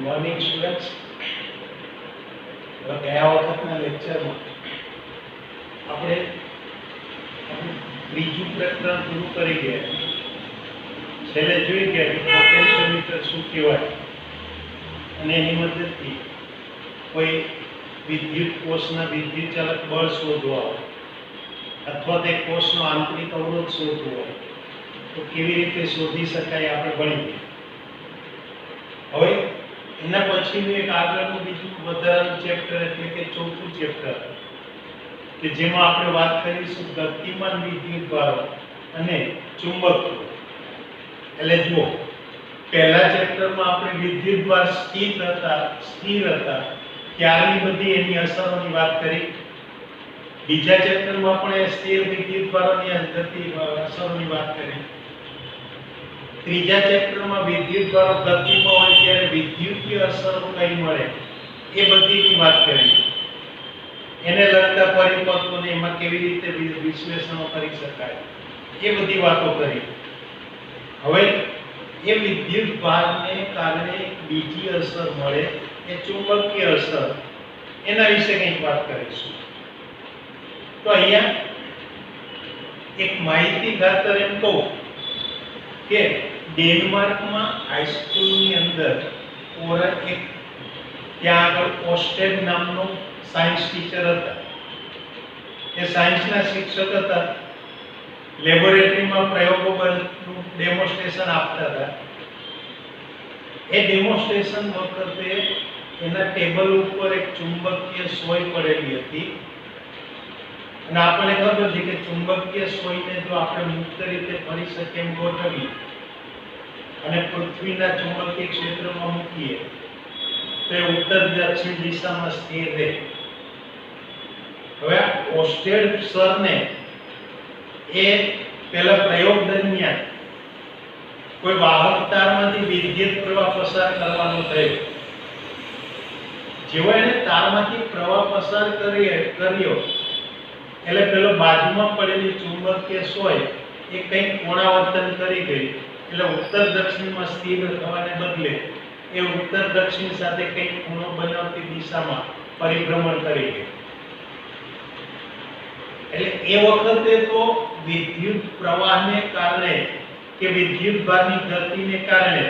Morning students, ગયા વખતના લેક્ચરમાં આપણે ત્રીજું પ્રકરણ પૂરું કરી ગયા. છેલ્લે જોઈ ગયા કે પોટેન્શિયોમીટર શું કહેવાય અને એની મદદથી કોઈ વિદ્યુત કોષના વિદ્યુત ચાલક બળ શોધવા હોય અથવા તે કોષનો આંતરિક અવરોધ શોધવો હોય તો કેવી રીતે શોધી શકાય આપણે ભણી ગયા. હવે એના પછીનું એક આગળનું બીજું વધારાનું ચેપ્ટર એટલે કે ચોથું ચેપ્ટર કે જેમાં આપણે વાત કરીશું ગતિમાન વિદ્યુતભારો અને ચુંબકત્વ. એટલે જુઓ, પહેલા ચેપ્ટરમાં આપણે વિદ્યુતભાર સ્થિર હતા ત્યારની બધી એની અસરોની વાત કરી. બીજા ચેપ્ટરમાં પણ સ્થિર વિદ્યુતભારોની અસરોની વાત કરી. ત્રીજા ચેપ્ટરમાં વિદ્યુતભારો ગતિમાં હોય ત્યારે વિદ્યુતીય અસરો કઈ મળે એ બધીની વાત કરી. એને લગતા પરિપથોને એમાં કેવી રીતે વિશ્લેષણો કરી શકાય એ બધી વાતો કરી. હવે એ વિદ્યુતભારને કારણે બીજી અસર મળે એ ચુંબકીય અસર, એના વિશે કંઈક વાત કરીશું. તો અહીંયા એક માહિતી ખાતર એમ કહું કે ડેનમાર્કમાં હાઈસ્કૂલની અંદર એક ત્યાં આગળ ઓસ્ટેડ નામનો સાયન્સ ટીચર હતા. એ સાયન્સના શિક્ષક હતા. લેબોરેટરીમાં પ્રયોગોનું ડેમોન્સ્ટ્રેશન આપતા હતા. એ ડેમોન્સ્ટ્રેશન વખતે એના ટેબલ ઉપર એક ચુંબકીય સોય પડેલી હતી અને આપણને ખબર છે કે ચુંબકીય સોયને જો આપણે મુક્ત રીતે ફરી શકીએ એમ ગોઠવી અને પૃથ્વીના ચુંબકીય ક્ષેત્રમાં મૂકીએ તો એ ઉત્તર દક્ષિણ દિશામાં સ્થિર રહે. હવે ઓસ્ટેડ સરને એ પેલા પ્રયોગ દરમિયાન કોઈ વાહક તારમાંથી વિદ્યુત પ્રવાહ પસાર કરવાનો થયો. જેવો એને તારમાંથી પ્રવાહ પસાર કર્યો એટલે પેલો બાજુમાં પડેલી ચુંબકીય સોય એ કંઈક કોણાવર્તન કરી ગઈ. એટલે ઉત્તર દક્ષિણમાં સ્થિર થવાને બદલે એ ઉત્તર દક્ષિણ સાથે કંઈક ખૂણો બનાવતી દિશામાં પરિભ્રમણ કરી ગઈ. એટલે એ વખતે તો વિદ્યુત પ્રવાહને કારણે કે વિદ્યુતભારની ગતિને કારણે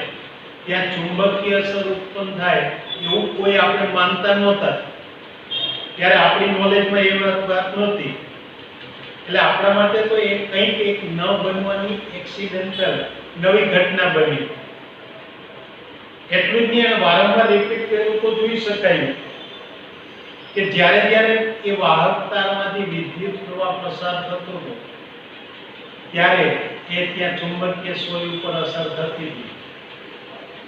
ત્યાં ચુંબકીય અસર ઉત્પન્ન થાય એવું કોઈ આપણે માનતા નહોતા. ત્યારે આપણી નોલેજમાં એ વાત નહોતી. એટલે આપણા માટે તો એ કંઈક એક ન બનવાની એક્સિડેન્ટલ નવી ઘટના બની. એટલું જ નહીં, વારંવાર રિપીટ કર્યું તો જોઈ શકાય કે જ્યારે એ વાહક તારમાંથી વિદ્યુત પ્રવાહ પસાર થતો હતો ત્યારે એ ત્યાં ચુંબકીય સોય ઉપર અસર થતી હતી.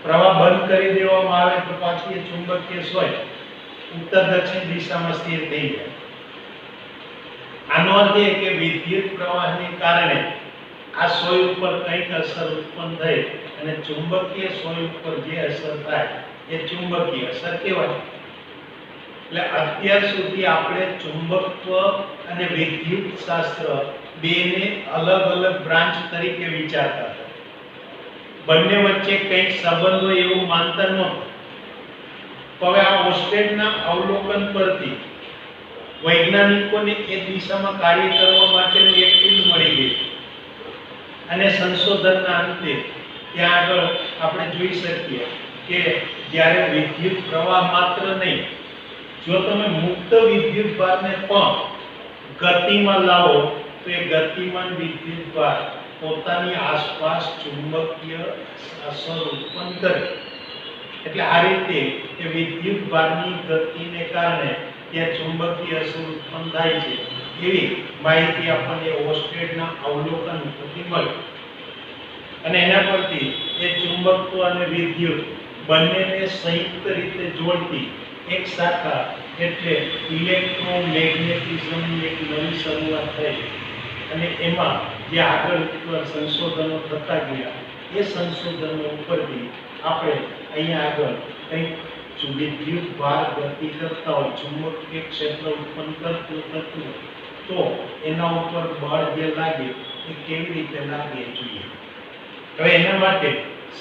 પ્રવાહ બંધ કરી દેવામાં આવે તો પાછી એ ચુંબકીય સોય ઉત્તર દક્ષિણ દિશામાં સ્થિર થઈ જાય. આનો અર્થ એ કે વિદ્યુત પ્રવાહને કારણે આ સોય ઉપર કંઈક અસર ઉત્પન્ન થઈ અને ચુંબકીય સોય ઉપર જે અસર થાય એ ચુંબકીય અસર કહેવાય. એટલે અત્યાર સુધી આપણે ચુંબકત્વ અને વિદ્યુત શાસ્ત્ર બેને અલગ અલગ બ્રાન્ચ તરીકે વિચારતા હતા. બંને વચ્ચે કંઈક સંબંધ હોય એવું માનતા નહોતા. હવે આ ઓસ્ટેડના અવલોકન પરથી વૈજ્ઞાનિકોને એ દિશામાં કાર્ય કરવા માટેનું એક ફીલ્ડ મળી ગઈ અને સંશોધનના અંતે ત્યાં આગળ આપણે જોઈ શકીએ કે જ્યારે વિદ્યુત પ્રવાહ માત્ર નહીં, જો તમે મુક્ત વિદ્યુતભારને પણ ગતિમાં લાવો તો એ ગતિમાન વિદ્યુતભાર પોતાની આસપાસ ચુંબકીય અસર ઉત્પન્ન કરે. એટલે આ રીતે એ વિદ્યુતભારની ગતિને કારણે ત્યાં ચુંબકીય અસર ઉત્પન્ન થાય છે એવી માહિતી આપણને ઓસ્ટેડના અવલોકન ઉપરથી મળી. અને એના પરથી એ ચુંબકત્વ અને વિદ્યુત બંનેને સંયુક્ત રીતે જોડતી એક શાખા એટલે ઇલેક્ટ્રોમેગ્નેટિઝમની એક નવી શરૂઆત થઈ. અને એમાં જે આગળ સંશોધનો થતા ગયા એ સંશોધનો ઉપરથી આપણે અહીંયા આગળ કંઈક વિદ્યુત ભાર ગતિ કરતા હોય, ચુંબકીય ક્ષેત્ર ઉત્પન્ન કરતું તો એના ઉપર બળ જે લાગે એ કેવી રીતે લાગે જોઈએ. હવે એના માટે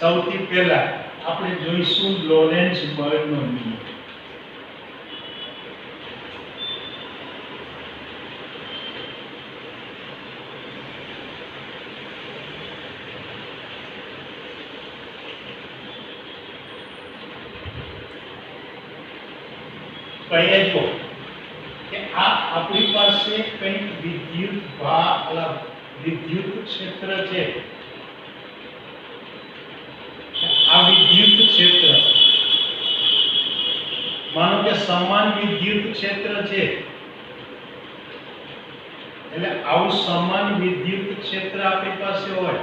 સૌથી પહેલા આપણે જોઈશું લોરેન્સ બર્નનો નિયમ. કહીએ જો કે આ આપણી પાસે કંઈક વિદ્યુત ક્ષેત્ર છે. આ વિદ્યુત ક્ષેત્ર માનો કે સમાન વિદ્યુત ક્ષેત્ર છે, એટલે આવું સમાન વિદ્યુત ક્ષેત્ર આપણી પાસે હોય.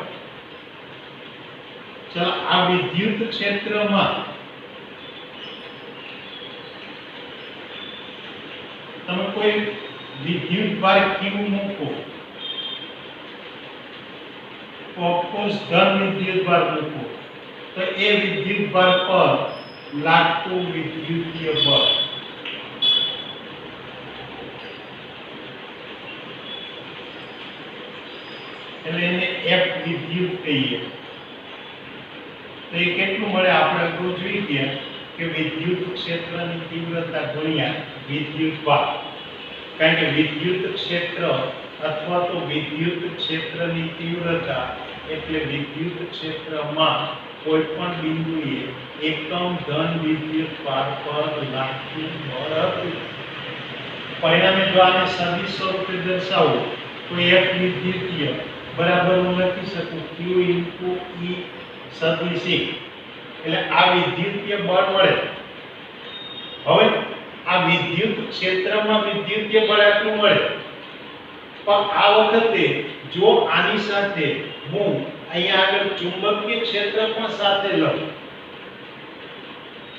ચાલો આ વિદ્યુત ક્ષેત્રમાં તમે કોઈ વિદ્યુત ભાર Q મૂકો, ઓફકોર્સ ધન વિદ્યુત ભાર મૂકો, તો એ વિદ્યુત ભાર પર લાગતું વિદ્યુતીય બળ એટલે એને F વિદ્યુત કહીએ. તો એ કેટલું મળે? આપણે અગાઉ જોઈ ગયા કે વિદ્યુત ક્ષેત્રની તીવ્રતા ગુણ્યા વિદ્યુત ભાર. કારણ કે વિદ્યુત ક્ષેત્ર અથવા તો વિદ્યુત ક્ષેત્રની તીવ્રતા એટલે વિદ્યુત ક્ષેત્રમાં કોઈ પણ બિંદુએ એકમ ધન વિદ્યુત ભાર પર લાગતું બળ હતું. પરિણામે જો આને સદિશ સ્વરૂપે દર્શાવો તો F વિદ્યુતીય બરાબર હું લખી શકું Q * E સદિશ E. એટલે આ વિદ્યુતીય બળ મળે. હવે આ વિદ્યુત ક્ષેત્રમાં વિદ્યુતીય બળ આટલું મળે, પણ આ વખતે જો આની સાથે હું અહીંયા આગળ ચુંબકીય ક્ષેત્ર પણ સાથે લઉં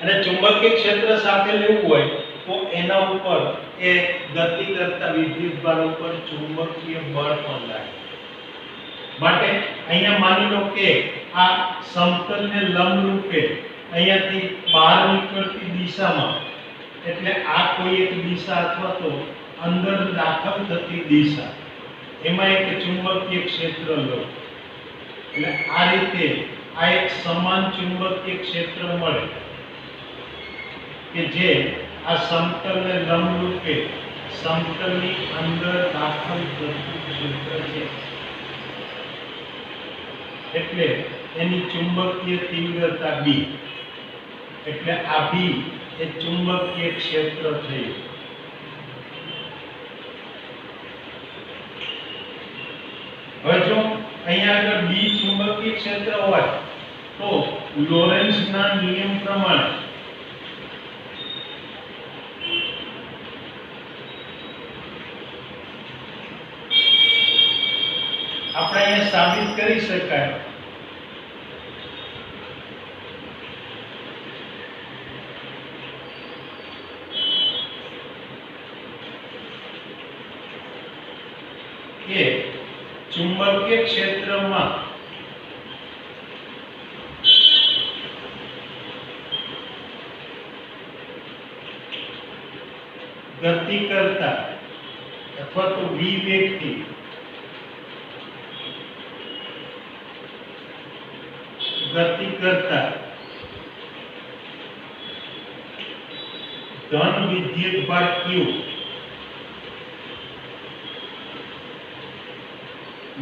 અને ચુંબકીય ક્ષેત્ર સાથે લેવું હોય તો એના ઉપર એ ગતિ કરતા વિદ્યુત ભાર ઉપર ચુંબકીય બળ પણ લાગે. માટે અહીંયા માની લો કે આ સમતલને લંબ રૂપે અહીંયાથી બહાર નીકળતી દિશામાં, એટલે આ કોઈ એક દિશા અથવા તો અંદર દાખલ થતી દિશા, એમાં એક ચુંબકીય ક્ષેત્ર લો. એટલે આ રીતે આ એક સમાન ચુંબકીય ક્ષેત્ર મળે કે જે આ સમતલને લંબ રૂપે સમતલની અંદર દાખલ થતું ક્ષેત્ર છે. એટલે એની ચુંબકીય તીવ્રતા B. એટલે આ B એ ચુંબકીય ક્ષેત્ર થયું. હવે જો અહીંયા આગળ B ચુંબકીય ક્ષેત્ર હોય તો લોરેન્ઝના નિયમ પ્રમાણે આપણે અહીંયા સાબિત કરી શકાય કે ચુંબકીય ક્ષેત્રમાં ગતિ કરતા અથવા તો v વેગથી ગતિ કરતા ધન વિદ્યુત ભાર Q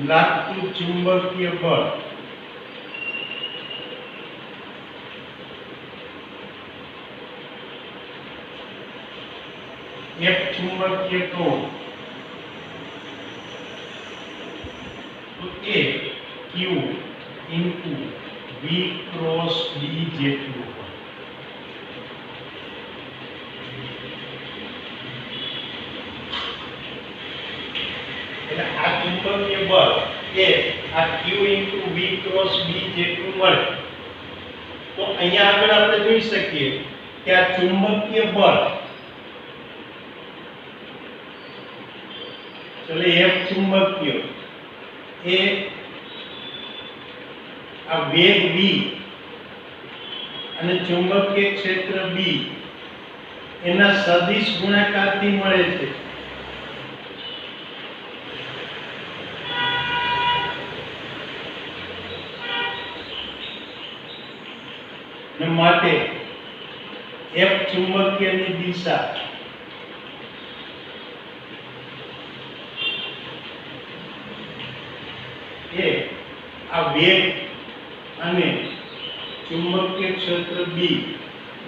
લાગતું ચુંબકીય બળ એક ચુંબકીય ટોળ તો એ Q into V cross B જેટલું. એટલે આ ચુંબકીય બળ એ આ Q into V cross B જેટલું મળે. તો અહીંયા આગળ આપણે જોઈ શકીએ કે આ ચુંબકીય બળ ચલે F ચુંબકીય એ આ વેગ v અને ચુંબકીય ક્ષેત્ર B એના સદિશ ગુણાકારથી મળે છે. અને માટે F ચુંબકીયની દિશા એ આ વેગ અને ચુંબકીય ક્ષેત્ર B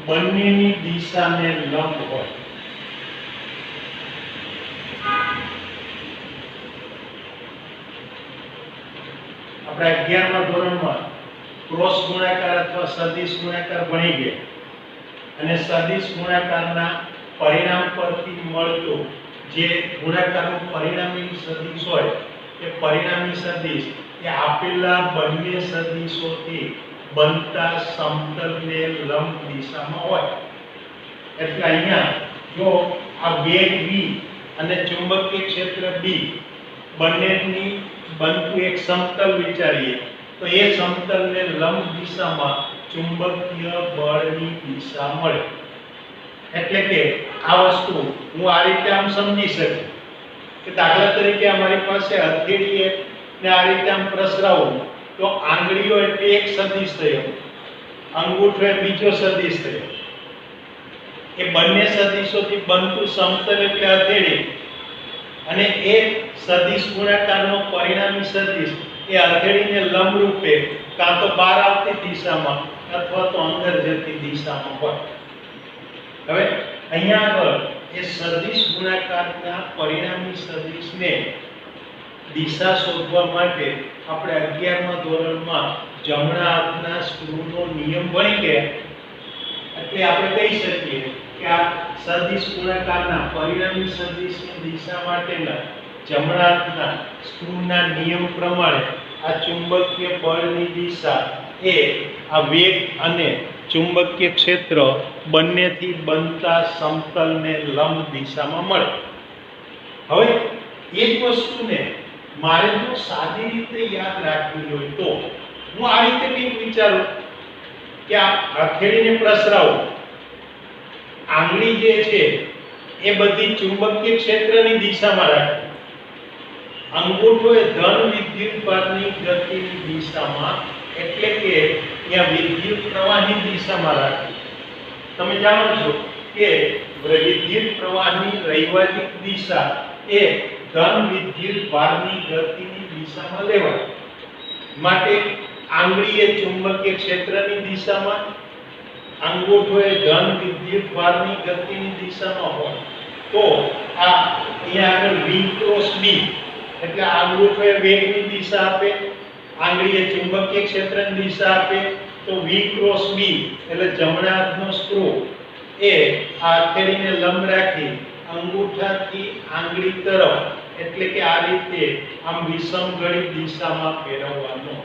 બંનેની દિશાને લંબ હોય. આપણે 11મા ધોરણમાં ક્રોસ ગુણાકાર અથવા સદિશ ગુણાકાર ભણી ગયા અને સદિશ ગુણાકારના પરિણામ પરથી મળતો જે ગુણાકારનું પરિણામી સદિશ હોય એ પરિણામી સદિશ એ આપેલા બંને સદિશોથી બનતા સમતલને લંબ દિશામાં હોય. એટલે અહીંયા જો આ વેગ v અને ચુંબકીય ક્ષેત્ર B બંનેની બનતું એક સમતલ વિચારીએ તો એ સમતલને લંબ દિશામાં ચુંબકીય બળની દિશા મળે. એટલે કે આ વસ્તુ હું આ રીતે આમ સમજી શકું કે દાખલા તરીકે અમારી પાસે હથેળી ને આ રીતે આમ પ્રસરાવું તો આંગળીઓ એટલે એક સદિશ થયો, અંગૂઠો એ બીજો સદિશ થયો. એ બંને સદિશોથી બનતું સમતલ એટલે હથેળી અને એ સદિશ ગુણાકારનો પરિણામી સદિશ એ હથેળીને લંબ રૂપે કાં તો બહાર આવતી દિશામાં અથવા તો અંદર જતી દિશામાં હોય. હવે અહીંયા આગળ એ સદિશ ગુણાકારના પરિણામી સદિશને દિશા શોધવા માટે આપણે 11મા ધોરણમાં જમણા હાથના સ્ક્રૂનો નિયમ ભણી ગયા. એટલે આપણે કહી શકીએ કે આ સદિશ ગુણાકારના પરિણામી સદિશની દિશા માટેના જમણા હાથના સ્ક્રૂના નિયમ પ્રમાણે આ ચુંબકીય બળની દિશા એ આ વેગ અને ચુંબકીય ક્ષેત્ર બંનેથી બનતા સમતલને લંબ દિશામાં મળે. હવે એ જ વસ્તુને મારે જો સાદી રીતે યાદ રાખવી હોય તો હું આ રીતે કંઈક વિચારું કે આ હથેળીને પ્રસરાવું, આંગળી જે છે એ બધી ચુંબકીય ક્ષેત્રની દિશામાં રાખવી, અંગૂઠો એ ધન વિદ્યુતભારની ગતિની દિશામાં એટલે કે ત્યાં વિદ્યુત પ્રવાહની દિશામાં રાખવી. તમે જાણો છો કે વિદ્યુત પ્રવાહની રૈવાહિક દિશા એ ધન વિદ્યુતભારની ગતિની દિશામાં લેવાય. માટે આંગળી એ ચુંબકીય ક્ષેત્રની દિશામાં, અંગૂઠો એ ધન વિદ્યુતભારની ગતિની દિશામાં હોય તો આ અહીંયા આગળ v ક્રોસ b એટલે અંગૂઠો એ વેગની દિશા આપે, આંગળી એ ચુંબકીય ક્ષેત્રની દિશા આપે તો v ક્રોસ b એટલે જમણા હાથનો સ્ક્રૂ એ આ હથેળીને લંબ રાખી અંગૂઠાથી આંગળી તરફ એટલે કે આ રીતે આમ વિષમઘડી દિશામાં ફેરવવાનો.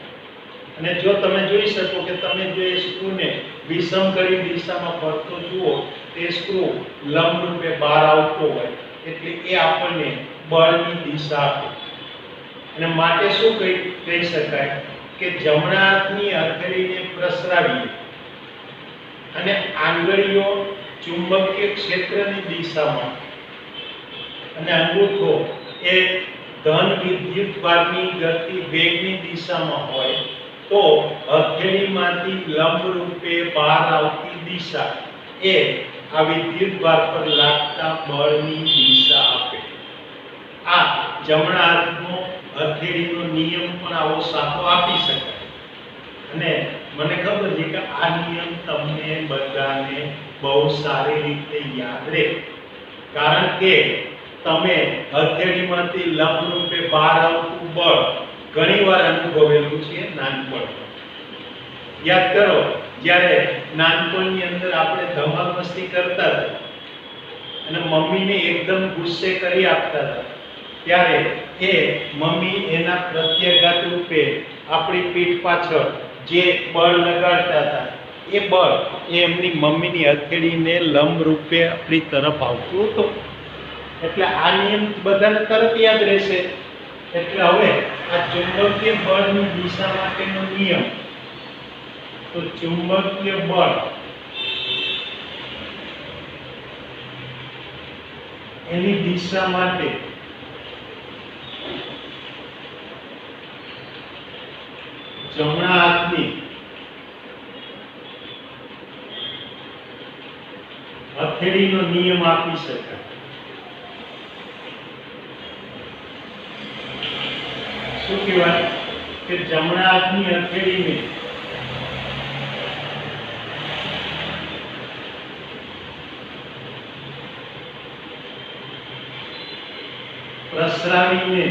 અને જો તમે જોઈ શકો કે તમે જો એ સ્ક્રૂને વિષમઘડી દિશામાં ફરતો જુઓ તે સ્ક્રૂ લંબ રૂપે બહાર આવતો હોય એટલે એ આપણને બળની દિશા આપે. અને માટે શું કહી શકાય કે જમણા હાથની હથેળીને પ્રસરાવીએ અને આંગળીઓ ચુંબકીય ક્ષેત્રની દિશામાં અને અંગૂઠો એ ધન વિદ્યુતભારની ગતિ વેગની દિશામાં હોય તો હથેળીમાંથી લંબ રૂપે બહાર આવતી દિશા એ આ વિદ્યુતભાર પર લાગતા બળની દિશા આપે. આ જમણા હાથનો હથેળીનો નિયમ પણ આવો સાચો આપી શકાય. અને મને ખબર છે કે આ નિયમ તમને બધાને બહુ સારી રીતે યાદ રહે, કારણ કે તમે હથેળીમાંથી લંબ રૂપે બહાર આવતું બળ ઘણીવાર અનુભવેલું છે નાનપણમાં. યાદ કરો જ્યારે નાનપણની અંદર આપણે ધમાલ મસ્તી કરતા હતા અને મમ્મીને એકદમ ગુસ્સે કરી આપતા હતા ત્યારે એ મમ્મી એના પ્રત્યાઘાત રૂપે આપણી પીઠ પાછળ જે બળ લગાડતા હતા એ બળ એમની મમ્મીની હથેળીને લંબ રૂપે આપણી તરફ આવતું હતું. એટલે આ નિયમ બધાને તરત યાદ રહેશે. એટલે હવે આ ચુંબકીય બળની દિશા માટેનો નિયમ તો ચુંબકીય બળ એની દિશા માટે જમણા હાથની હથેળીનો નિયમ આપી શકાય. શું કહેવાય કે જમણા હાથની હથેળીને પ્રસરાવીને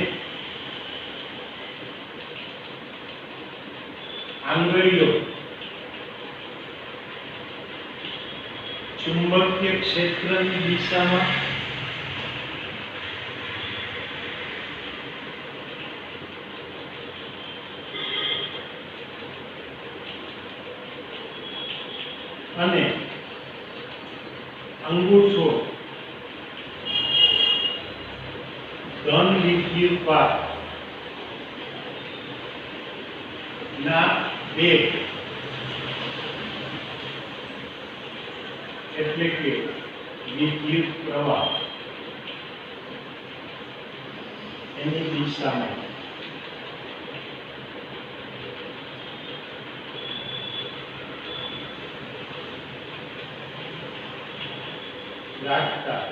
આંગળીઓ ચુંબકીય ક્ષેત્રની દિશામાં અને અંગૂઠો ધન વિદ્યુતભાર ના વેગ એટલે કે વિદ્યુત પ્રવાહ એની દિશામાં રાખતા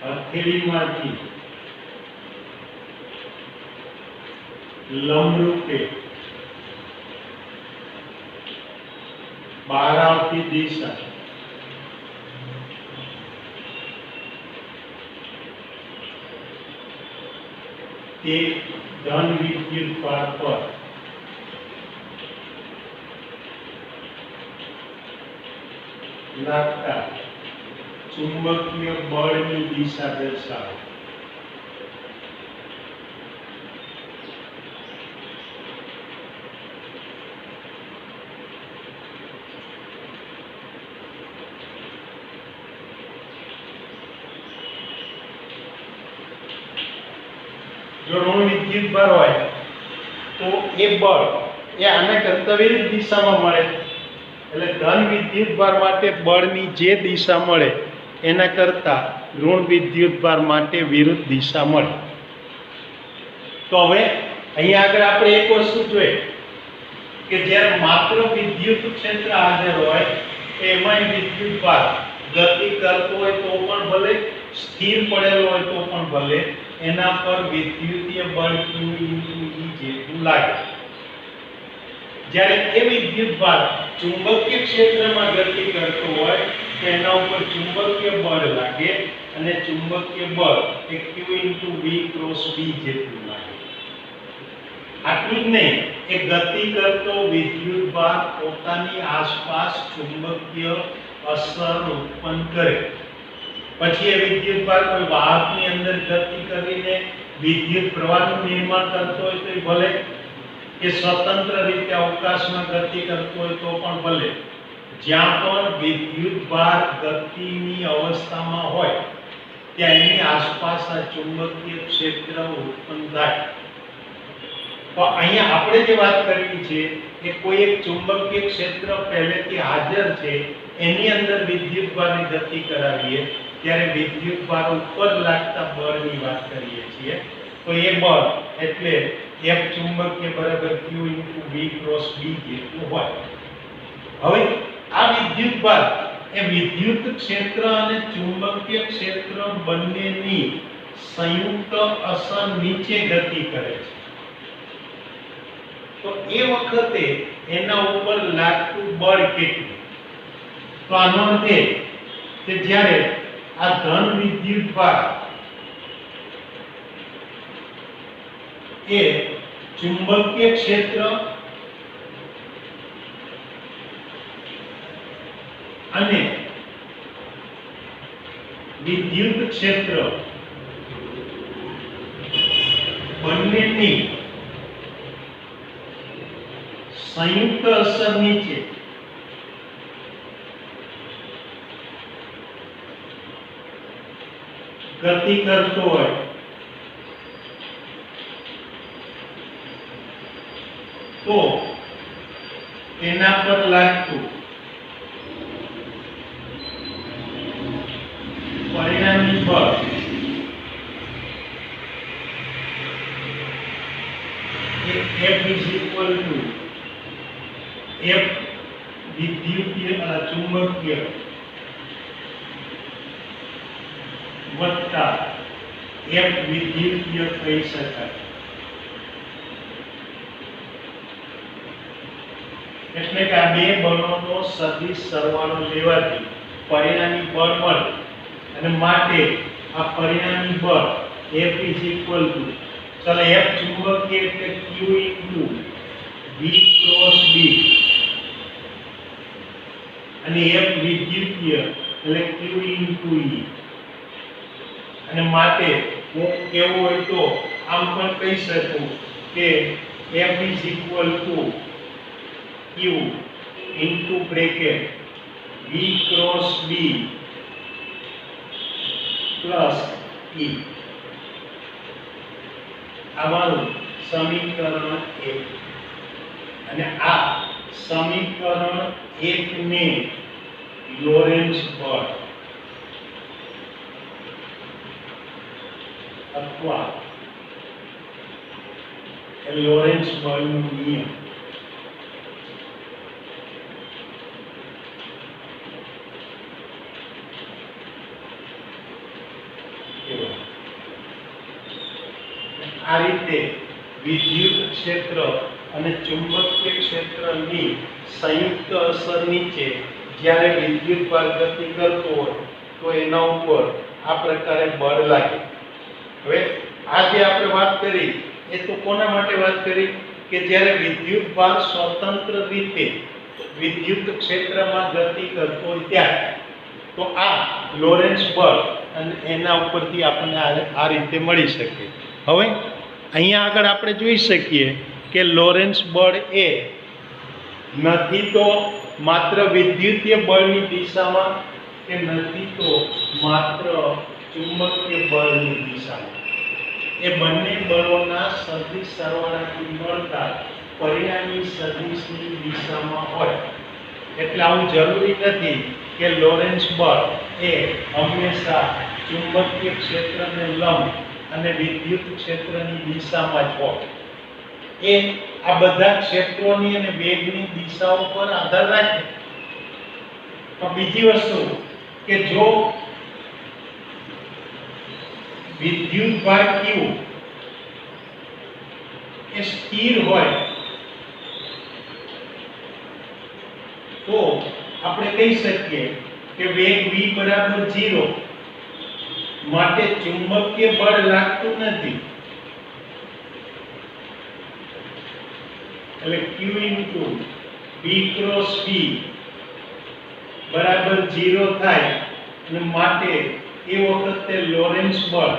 હથેળીમાંથી લંબરૂપે બહાર આવતી દિશા તે ધન વિદ્યુતભાર પર લાગતા ચુંબકીય બળની દિશા દર્શાવે. જો ઋણ વિદ્યુતભાર હોય તો એ બળ એ આને કરતા વિરુદ્ધ દિશામાં મળે. એટલે ધન વિદ્યુતભાર માટે બળની જે દિશા મળે એના કરતા ઋણ વિદ્યુતભાર માટે વિરુદ્ધ દિશા મળે. તો હવે અહીંયા આગળ આપણે એક વસ્તુ જોઈએ કે જ્યારે માત્ર વિદ્યુત ક્ષેત્ર હાજર હોય એમાં વિદ્યુતભાર ગતિ કરતો હોય તો પણ ભલે, સ્થિર પડેલો હોય તો પણ ભલે, એના પર વિદ્યુતીય બળ Q × E જેટલું લાગે. જ્યારે એ વિદ્યુતભાર ચુંબકીય ક્ષેત્રમાં ગતિ કરતો હોય તો એના ઉપર ચુંબકીય બળ લાગે અને ચુંબકીય બળ એ Q × V × B જેટલું લાગે. આટલું જ નહીં, એ ગતિ કરતો વિદ્યુતભાર પોતાની આસપાસ ચુંબકીય અસર ઉત્પન્ન કરે. પછી એ વિદ્યુતભાર કોઈ વાહકની અંદર ગતિ કરીને વિદ્યુત પ્રવાહનું નિર્માણ કરતો હોય તો ભલે, કે સ્વતંત્ર રીતે અવકાશમાં ગતિ કરતો હોય તો પણ ભલે, જ્યાં પણ વિદ્યુતભાર ગતિની અવસ્થામાં હોય ત્યાં એની આસપાસ આ ચુંબકીય ક્ષેત્ર ઉત્પન્ન થાય. તો અહીંયા આપણે જે વાત કરવી છે એ કોઈ એક ચુંબકીય ક્ષેત્ર પહેલેથી હાજર છે એની અંદર વિદ્યુતભારની ગતિ કરાવીએ ત્યારે વિદ્યુતભાર ઉપર લાગતા બળની વાત કરીએ છીએ. તો એ બળ એટલે F ચુંબકીય બરાબર Q × V × B જેટલું હોય. હવે આ વિદ્યુતભાર એ વિદ્યુત ક્ષેત્ર અને ચુંબકીય ક્ષેત્ર બંનેની સંયુક્ત અસર નીચે ગતિ કરે છે. તો એ વખતે એના ઉપર લાગતું બળ કેટલું? તો આનો અર્થ એ કે જ્યારે આ ધન વિદ્યુતભાર એ ચુંબકીય ક્ષેત્ર અને વિદ્યુત ક્ષેત્ર બંનેની સંયુક્ત અસર નીચે ગતિ કરતો હોય તો એના પર લાગતું પરિણામી બળ F F વિદ્યુતીય ચુંબકીય વત્તા F વિદ્યુતીય કહી શકાય। એટલે કે આ બે બળોનો સદિશ સરવાળો લેવાથી પરિણામી બળ મળે અને માટે આ પરિણામી બળ F = ચાલો F ચુંબકીય એટલે Q * V × B અને F વિદ્યુતીય એટલે Q * E અને માટે હું કેવું હોય તો આમ પણ કહી શકું કે F = Q into bracket V × B plus E। આવાનું સમીકરણ 1 અને આ સમીકરણ 1 ને લોરેન્ટ્ઝ બળ અથવા લોરેન્ટ્ઝ બળનો નિયમ આ રીતે વિદ્યુત ક્ષેત્ર અને ચુંબકીય ક્ષેત્રની સંયુક્ત અસર નીચે જ્યારે વિદ્યુતભાર ગતિ કરતો હોય તો એના ઉપર આ પ્રકારે બળ લાગે। હવે આ જે આપણે વાત કરી એ તો કોના માટે વાત કરી કે જ્યારે વિદ્યુતભાર સ્વતંત્ર રીતે વિદ્યુત ક્ષેત્રમાં ગતિ કરતો હોય ત્યારે તો આ લોરેન્ટ્ઝ બળ અને એના ઉપરથી આપણને આ રીતે મળી શકે। હવે અહીંયા આગળ આપણે જોઈ શકીએ કે લોરેન્ટ્ઝ બળ એ નથી તો માત્ર વિદ્યુતીય બળની દિશામાં કે નથી તો માત્ર ચુંબકીય બળની દિશામાં, એ બંને બળોના સદિશ સરવાળાથી મળતા પરિણામી સદિશની દિશામાં હોય। એટલે આવું જરૂરી નથી કે લોરેન્ટ્ઝ બળ એ હંમેશા ચુંબકીય ક્ષેત્રને લંબ અને વિદ્યુત ક્ષેત્રની દિશામાં જ હોય। એ આ બધા ક્ષેત્રોની અને વેગની દિશાઓ પર આધાર રાખે। પણ બીજી વસ્તુ કે જો વિદ્યુતભાર Q એ સ્થિર હોય તો આપણે કહી શકીએ કે વેગ v = 0 માટે ચુંબકીય બળ લાગતું નથી। એટલે Q * V × B બરાબર 0 થાય અને માટે એ વખતે લોરેન્ટ્ઝ બળ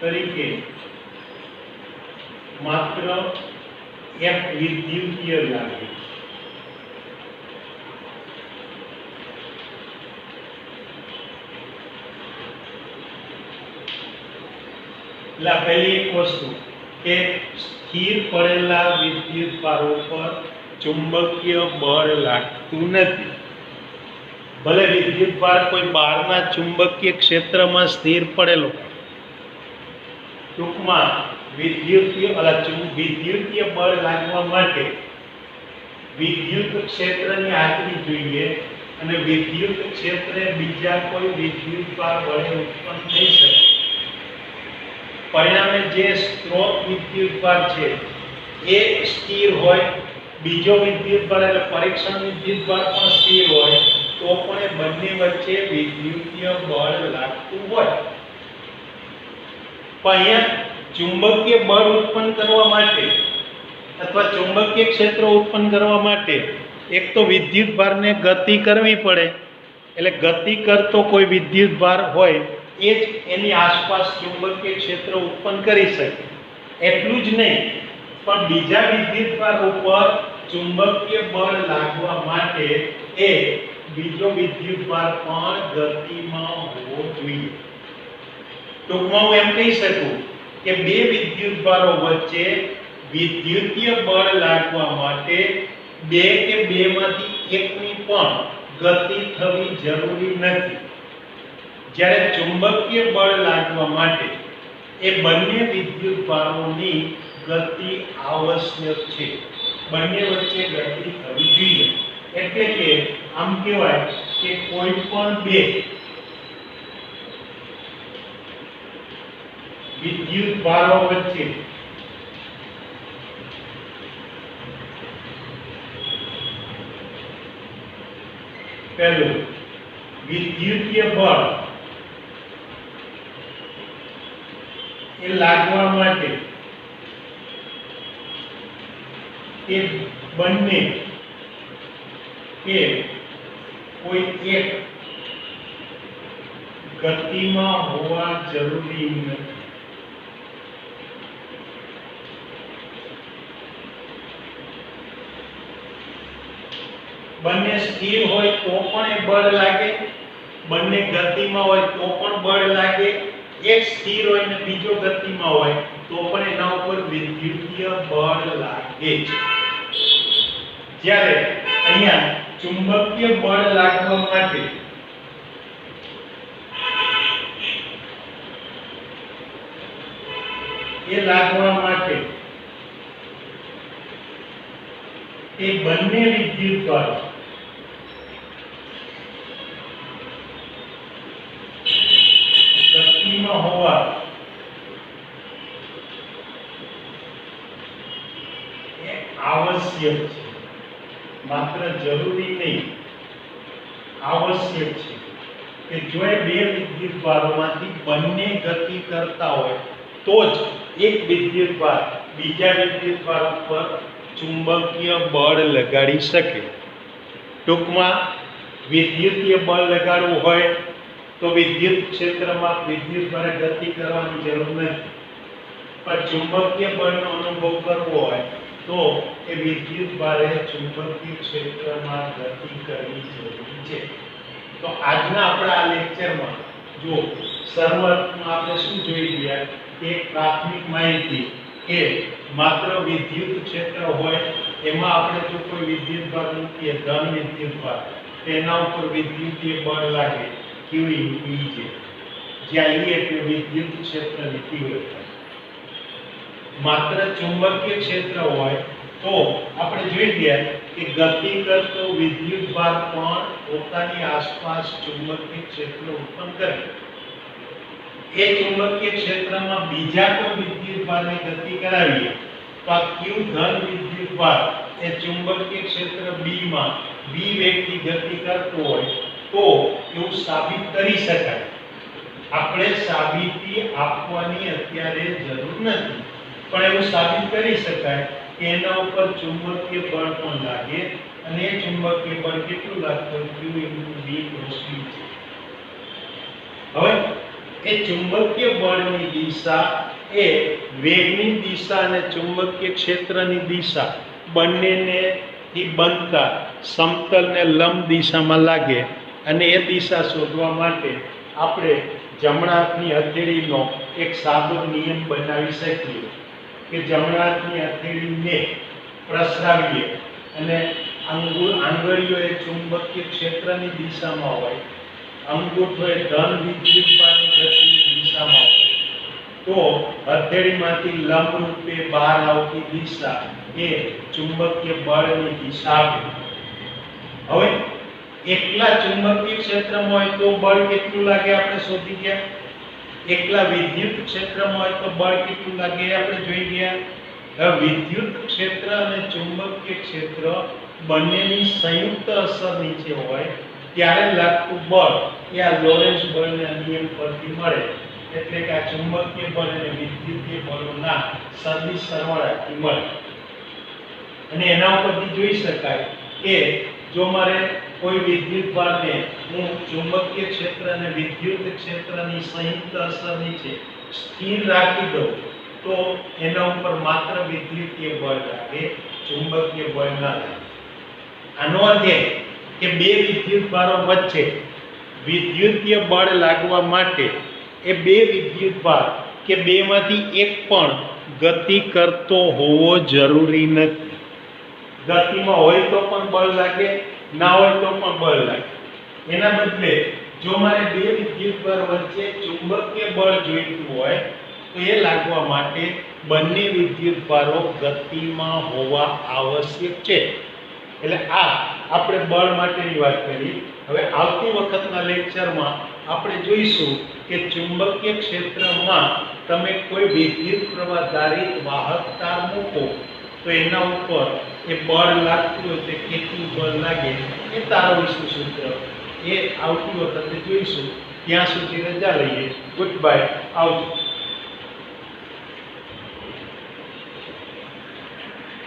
તરીકે માત્ર F વિદ્યુતીય લાગે। એટલે પહેલી એક વસ્તુ કે સ્થિર પડેલા વિદ્યુતભારો પર ચુંબકીય બળ લાગતું નથી। ભલે વિદ્યુતભાર કોઈ બહારના ચુંબકીય ક્ષેત્રમાં સ્થિર પડેલો, ટૂંકમાં વિદ્યુતીય બળ લાગવા માટે વિદ્યુત ક્ષેત્રની હાજરી જોઈએ અને વિદ્યુત ક્ષેત્રે બીજા કોઈ વિદ્યુતભાર વડે ઉત્પન્ન થઈ શકે। પરિણામે જે સ્ત્રોત વિદ્યુતભાર છે એ સ્થિર હોય, બીજો વિદ્યુતભાર એટલે પરીક્ષણ વિદ્યુતભાર પણ સ્થિર હોય તો પણ એ બંને વચ્ચે વિદ્યુતીય બળ લાગતું હોય। પણ અહીંયા ચુંબકીય બળ ઉત્પન્ન કરવા માટે અથવા ચુંબકીય ક્ષેત્ર ઉત્પન્ન કરવા માટે એક તો વિદ્યુતભારને ગતિ કરવી પડે, એટલે ગતિ કરતો કોઈ વિદ્યુતભાર હોય એ જ એની આસપાસ ચુંબકીય ક્ષેત્ર ઉત્પન્ન કરી શકે। એટલું જ નહીં પણ બીજા વિદ્યુતભાર ઉપર ચુંબકીય બળ લાગવા માટે એ બીજો વિદ્યુતભાર પણ ગતિમાં હોવો જોઈએ। ટૂંકમાં હું એમ કહી શકું કે બે વિદ્યુતભારો વચ્ચે વિદ્યુતીય બળ લાગવા માટે બે કે બેમાંથી એકની પણ ગતિ થવી જરૂરી નથી। જ્યારે ચુંબકીય બળ લાગવા માટે એ બંને વિદ્યુતભારોની ગતિ આવશ્યક છે, બંને વચ્ચે ગતિ થવી જોઈએ। એટલે કે આમ કહેવાય કે કોઈ પણ બે વિદ્યુત ભારો વચ્ચે પહેલું વિદ્યુતીય બળ એ લાગવા માટે એ બંને કે કોઈ એક ગતિમાં હોવા જરૂરી નથી. બંને સ્થિર હોય તો પણ એ બળ લાગે, બંને ગતિમાં હોય તો પણ બળ લાગે, એક સ્થિર હોય ને બીજો ગતિમાં હોય તો પણ એના ઉપર વિદ્યુતીય બળ લાગે. જ્યારે અહીંયા ચુંબકીય બળ લાગવા માટે એ બંને વિદ્યુત ભારો ગતિમાં હોવા એ આવશ્યક છે, માત્ર જરૂરી નહીં, આવશ્યક છે કે જો એ બે વિદ્યુત ભારોમાંથી બંને ગતિ કરતા હોય તો જ એક વિદ્યુત ભાર બીજા વિદ્યુત ભાર ઉપર ચુંબકીય બળ લગાડી શકે. ટૂંકમાં વિદ્યુતીય બળ લગાડવું હોય તો વિદ્યુત ક્ષેત્રમાં વિદ્યુત ભારે ગતિ કરવાની જરૂર નથી, પણ ચુંબકીય બળનો અનુભવ કરવો હોય તો એ વિદ્યુત ભારે ચુંબકીય ક્ષેત્રમાં ગતિ કરવી જરૂરી છે. તો આજના આપણા આ લેક્ચરમાં જો શરૂઆતમાં આપણે શું જોઈ ગયા કે પ્રાથમિક માહિતી કે માત્ર વિદ્યુત ક્ષેત્ર હોય એમાં આપણે જો કોઈ વિદ્યુત ભાર મૂકીએ ધન વિદ્યુત ભાર તેના ઉપર વિદ્યુતીય બળ લાગે કેવી છે, જ્યાં E એટલે વિદ્યુત ક્ષેત્રની તીવ્રતા. માત્ર ચુંબકીય ક્ષેત્ર હોય તો આપણે જોઈ ગયા કે ગતિ કરતો વિદ્યુત ભાર પણ પોતાની આસપાસ ચુંબકીય ક્ષેત્ર ઉત્પન્ન કરે. એ ચુંબકીય ક્ષેત્રમાં બીજા કોઈ વિદ્યુત ભારને ગતિ કરાવીએ તો આ Q ધન વિદ્યુત ભાર એ ચુંબકીય ક્ષેત્ર B માં B વેગથી ગતિ કરતો હોય તો એવું સાબિત કરી શકાય. આપણે સાબિતી આપવાની અત્યારે જરૂર નથી, પણ એવું સાબિત કરી શકાય કે એના ઉપર ચુંબકીય બળ પણ લાગે અને એ ચુંબકીય બળ કેટલું લાગતું Q × B × C છે. હવે એ ચુંબકીય બળની દિશા એ વેગની દિશા અને ચુંબકીય ક્ષેત્રની દિશા બંનેને થી બનતા સમતલ ને લંબ દિશામાં લાગે અને એ દિશા શોધવા માટે આપણે જમણા હાથની હથેળીનો એક સાદો નિયમ બનાવી શકીએ કે જમણા હાથની હથેળીને પ્રસરાવીએ અને આંગળીઓ એ ચુંબકીય ક્ષેત્રની દિશામાં હોય, અંગૂઠો એ ધન વિદ્યુત ભારની ગતિની દિશામાં હોય તો હથેળીમાંથી લંબ રૂપે બહાર આવતી દિશા એ ચુંબકીય બળની દિશા આપે. હવે એકલા ચુંબકીય ક્ષેત્રમાં હોય તો બળ કેટલું લાગે આપણે શોધી ગયા, એકલા વિદ્યુત ક્ષેત્રમાં હોય તો બળ કેટલું લાગે આપણે જોઈ ગયા. હવે વિદ્યુત ક્ષેત્ર અને ચુંબકીય ક્ષેત્ર બંનેની સંયુક્ત અસર નીચે હોય ત્યારે લાગતું બળ એ આ લોરેન્ટ્ઝ બળના નિયમ પરથી મળે. એટલે કે આ ચુંબકીય બળ અને વિદ્યુતીય બળોના સદિશ સરવાળાથી મળે. અને એના ઉપરથી જોઈ શકાય કે જો મારે કોઈ વિદ્યુત ભારને હું ચુંબકીય ક્ષેત્ર અને વિદ્યુત ક્ષેત્રની સંયુક્ત અસર નીચે સ્થિર રાખી દઉં તો એના ઉપર માત્ર વિદ્યુતીય બળ લાગે, ચુંબકીય બળ ના લાગે. આનો અર્થ એ કે બે વિદ્યુત ભારો વચ્ચે વિદ્યુતીય બળ લાગવા માટે એ બે વિદ્યુત ભાર કે બેમાંથી એક પણ ગતિ કરતો હોવો જરૂરી નથી. ગતિમાં હોય તો પણ બળ લાગે, ના હોય તો પણ બળ લાગે. એના બદલે જો મારે બે વિદ્યુત ભાર વચ્ચે ચુંબકીય બળ જોઈતું હોય તો એ લાગવા માટે બંને વિદ્યુત ભારો ગતિમાં હોવા આવશ્યક છે. એટલે આ આપણે બળ માટેની વાત કરી. હવે આવતી વખતના લેક્ચરમાં આપણે જોઈશું કે ચુંબકીય ક્ષેત્રમાં તમે કોઈ વિદ્યુત પ્રવાહ ધારિત વાહક તાર મૂકો તો એના ઉપર એ બળ લાગતું હોય તો કેટલું બળ લાગે એ તારો વિશે સૂત્ર એ આવતી વખતે જોઈશું. ત્યાં સુધી રજા લઈએ. Good bye. આવજો.